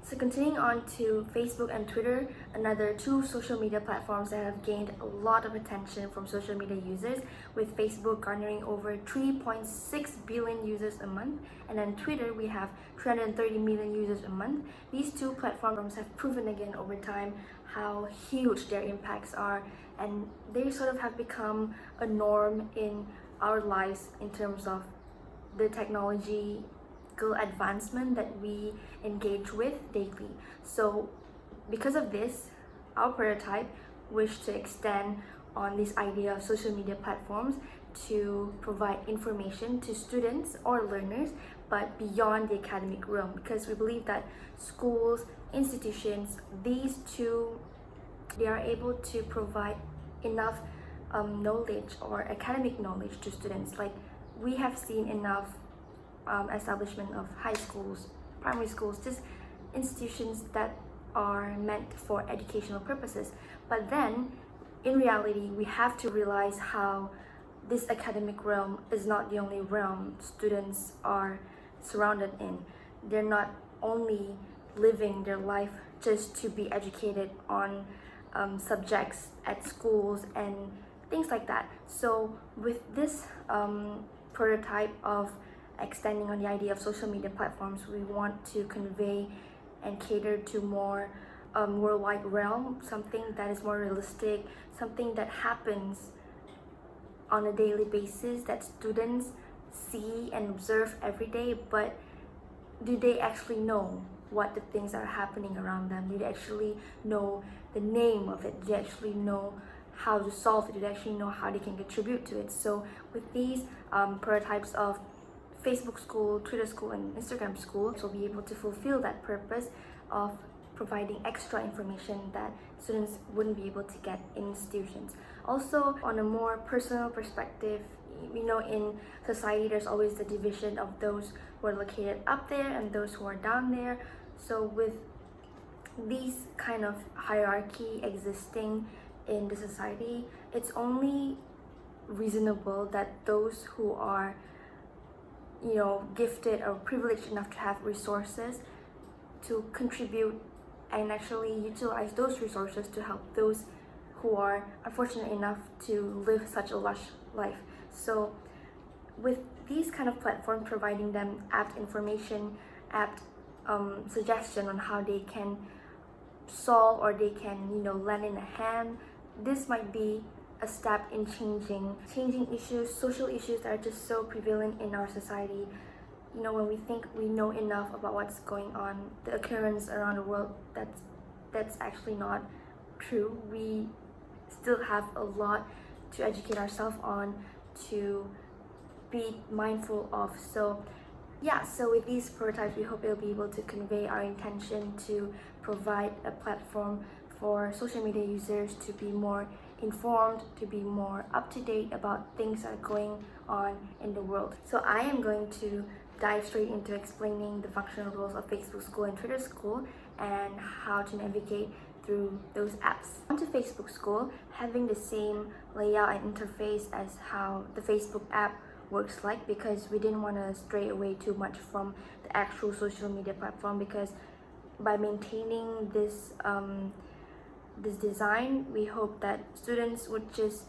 So continuing on to Facebook and Twitter, another two social media platforms that have gained a lot of attention from social media users, with Facebook garnering over 3.6 billion users a month, and then Twitter we have 330 million users a month. These two platforms have proven again over time how huge their impacts are, and they sort of have become a norm in our lives in terms of the technology advancement that we engage with daily. So because of this, our prototype wished to extend on this idea of social media platforms to provide information to students or learners, but beyond the academic realm, because we believe that schools, institutions, these two, they are able to provide enough knowledge or academic knowledge to students. Like, we have seen enough establishment of high schools, primary schools, just institutions that are meant for educational purposes. But then, in reality, we have to realize how this academic realm is not the only realm students are surrounded in. They're not only living their life just to be educated on subjects at schools and things like that. So with this prototype of extending on the idea of social media platforms, we want to convey and cater to more worldwide realm, something that is more realistic, something that happens on a daily basis that students see and observe every day, but do they actually know what the things are happening around them? Do they actually know the name of it? Do they actually know how to solve it? Do they actually know how they can contribute to it? So with these prototypes of Facebook School, Twitter School, and Instagram School, so we'll be able to fulfill that purpose of providing extra information that students wouldn't be able to get in institutions. Also, on a more personal perspective, you know, in society there's always the division of those who are located up there and those who are down there. So with these kind of hierarchy existing in the society, it's only reasonable that those who are, you know, gifted or privileged enough to have resources to contribute and actually utilize those resources to help those who are unfortunate enough to live such a lush life. So with these kind of platforms providing them apt information, apt suggestion on how they can solve or they can, you know, lend in a hand, this might be a step in changing issues, social issues that are just so prevalent in our society. You know, when we think we know enough about what's going on, the occurrence around the world, that's actually not true. We still have a lot to educate ourselves on, to be mindful of. So yeah, so with these prototypes, we hope it'll be able to convey our intention to provide a platform for social media users to be more informed, to be more up to date about things that are going on in the world. So I am going to dive straight into explaining the functional roles of Facebook School and Twitter School and how to navigate through those apps. Onto Facebook School, having the same layout and interface as how the Facebook app works like, because we didn't want to stray away too much from the actual social media platform, because by maintaining this this design, we hope that students would just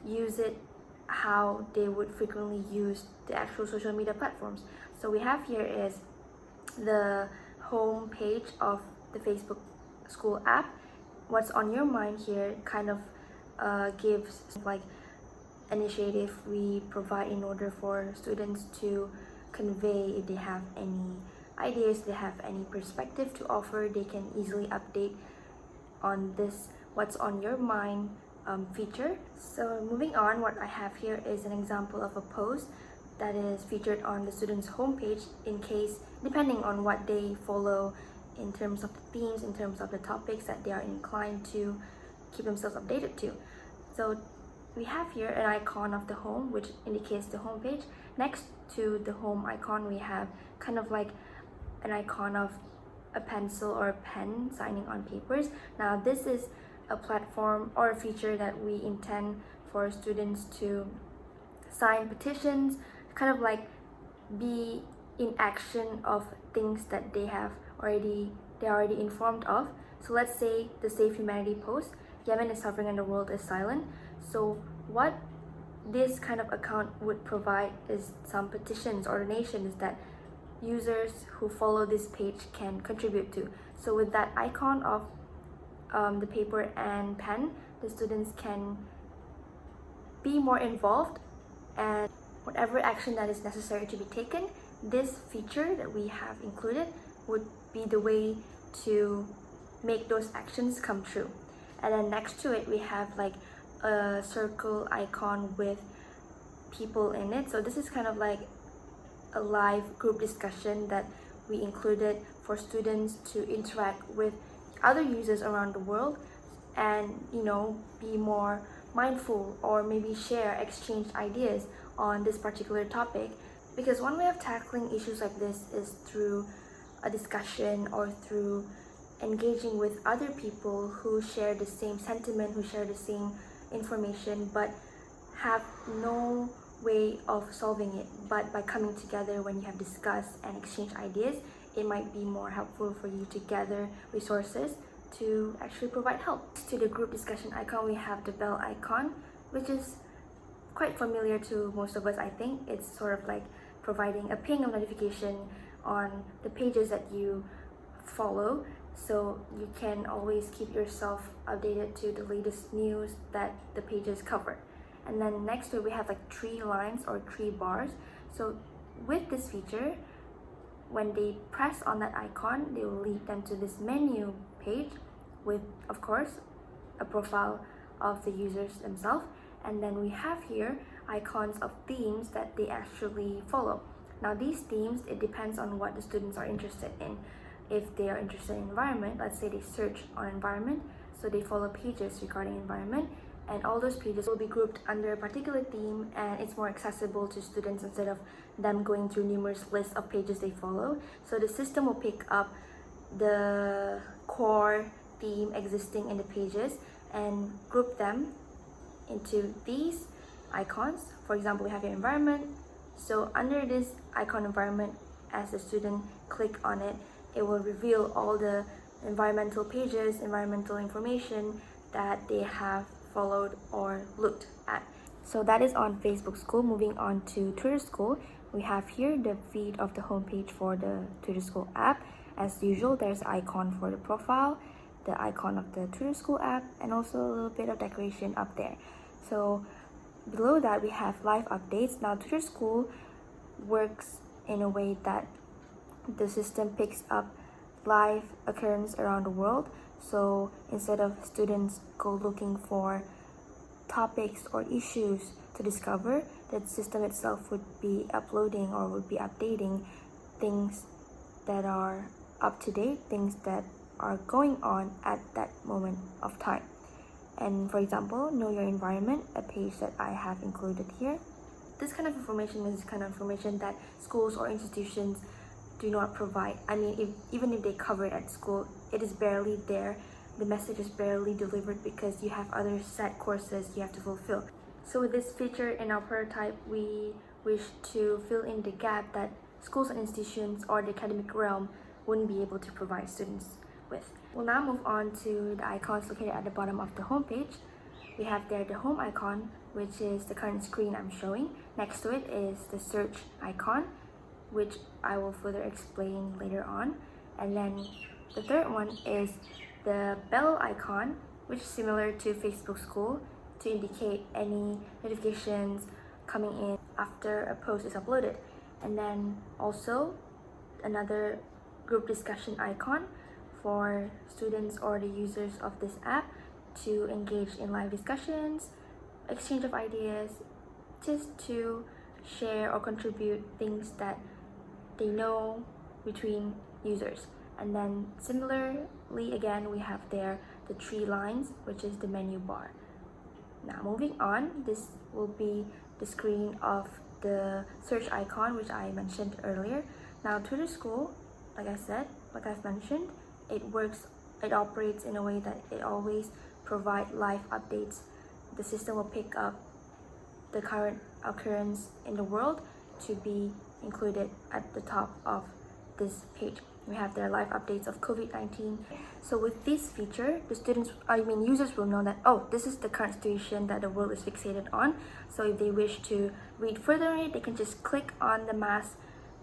use it how they would frequently use the actual social media platforms. So we have here is the home page of the Facebook School app. What's on your mind here kind of gives like initiative we provide in order for students to convey if they have any ideas, they have any perspective to offer, they can easily update on this what's on your mind feature. So moving on, what I have here is an example of a post that is featured on the students' homepage, in case, depending on what they follow in terms of the themes, in terms of the topics that they are inclined to keep themselves updated to. So we have here an icon of the home, which indicates the home page. Next to the home icon, we have kind of like an icon of a pencil or a pen signing on papers. Now this is a platform or a feature that we intend for students to sign petitions, kind of like be in action of things that they have already they're already informed of. So let's say the Save Humanity post, Yemen is suffering and the world is silent. So what this kind of account would provide is some petitions or donations that users who follow this page can contribute to. So with that icon of the paper and pen, the students can be more involved, and whatever action that is necessary to be taken, this feature that we have included would be the way to make those actions come true. And then next to it, we have like a circle icon with people in it. So this is kind of like a live group discussion that we included for students to interact with other users around the world and, you know, be more mindful or maybe exchange ideas on this particular topic. Because one way of tackling issues like this is through a discussion or through engaging with other people who share the same sentiment, who share the same information, but have no way of solving it. But by coming together when you have discussed and exchanged ideas, it might be more helpful for you to gather resources to actually provide help. To the group discussion icon, we have the bell icon, which is quite familiar to most of us, I think. It's sort of like providing a ping of notification on the pages that you follow, so you can always keep yourself updated to the latest news that the pages cover. And then next to it, we have like 3 lines or 3 bars. So with this feature, when they press on that icon, they will lead them to this menu page with, of course, a profile of the users themselves. And then we have here icons of themes that they actually follow. Now these themes, it depends on what the students are interested in. If they are interested in environment, let's say they search on environment, so they follow pages regarding environment, and all those pages will be grouped under a particular theme, and it's more accessible to students instead of them going through numerous lists of pages they follow. So the system will pick up the core theme existing in the pages and group them into these icons. For example, we have your environment. So under this icon environment, as the student click on it, it will reveal all the environmental pages, environmental information that they have followed or looked at. So that is on Facebook School. Moving on to Twitter School, we have here the feed of the homepage for the Twitter School app. As usual, there's an icon for the profile, the icon of the Twitter School app, and also a little bit of decoration up there. So below that, we have live updates. Now Twitter School works in a way that the system picks up live occurrence around the world. So instead of students go looking for topics or issues to discover, the system itself would be uploading or would be updating things that are up to date, things that are going on at that moment of time. And for example, Know Your Environment, a page that I have included here. This kind of information is kind of information that schools or institutions do not provide. I mean, even if they cover it at school, it is barely there. The message is barely delivered because you have other set courses you have to fulfill. So with this feature in our prototype, we wish to fill in the gap that schools and institutions or the academic realm wouldn't be able to provide students with. We'll now move on to the icons located at the bottom of the homepage. We have there the home icon, which is the current screen I'm showing. Next to it is the search icon, which I will further explain later on. And then the third one is the bell icon, which is similar to Facebook School, to indicate any notifications coming in after a post is uploaded. And then also another group discussion icon for students or the users of this app to engage in live discussions, exchange of ideas, just to share or contribute things that they know between users. And then similarly, again, we have there the 3 lines, which is the menu bar. Now moving on, this will be the screen of the search icon, which I mentioned earlier. Now Twitter School, like I've mentioned, it operates in a way that it always provides live updates. The system will pick up the current occurrence in the world to be included at the top of this page. We have their live updates of COVID-19. So with this feature, users will know that, oh, this is the current situation that the world is fixated on. So if they wish to read further on it, they can just click on the mass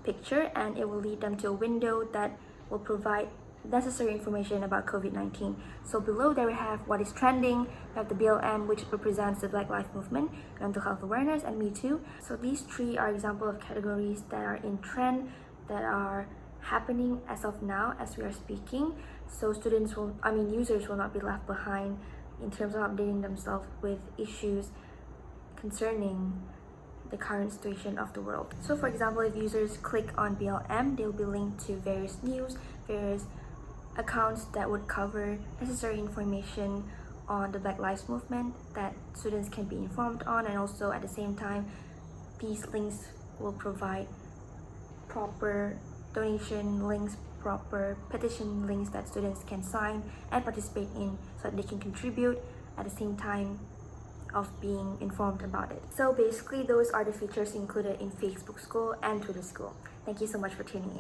picture and it will lead them to a window that will provide necessary information about COVID-19. So below there we have what is trending, we have the BLM, which represents the Black Lives Movement, mental health awareness, and Me Too. So these three are examples of categories that are in trend, that are happening as of now as we are speaking. So users will not be left behind in terms of updating themselves with issues concerning the current situation of the world. So for example, if users click on BLM, they'll be linked to various news, various accounts that would cover necessary information on the Black Lives Movement that students can be informed on, and also at the same time, these links will provide proper donation links, proper petition links that students can sign and participate in so that they can contribute at the same time of being informed about it. So basically, those are the features included in Facebook School and Twitter School. Thank you so much for tuning in.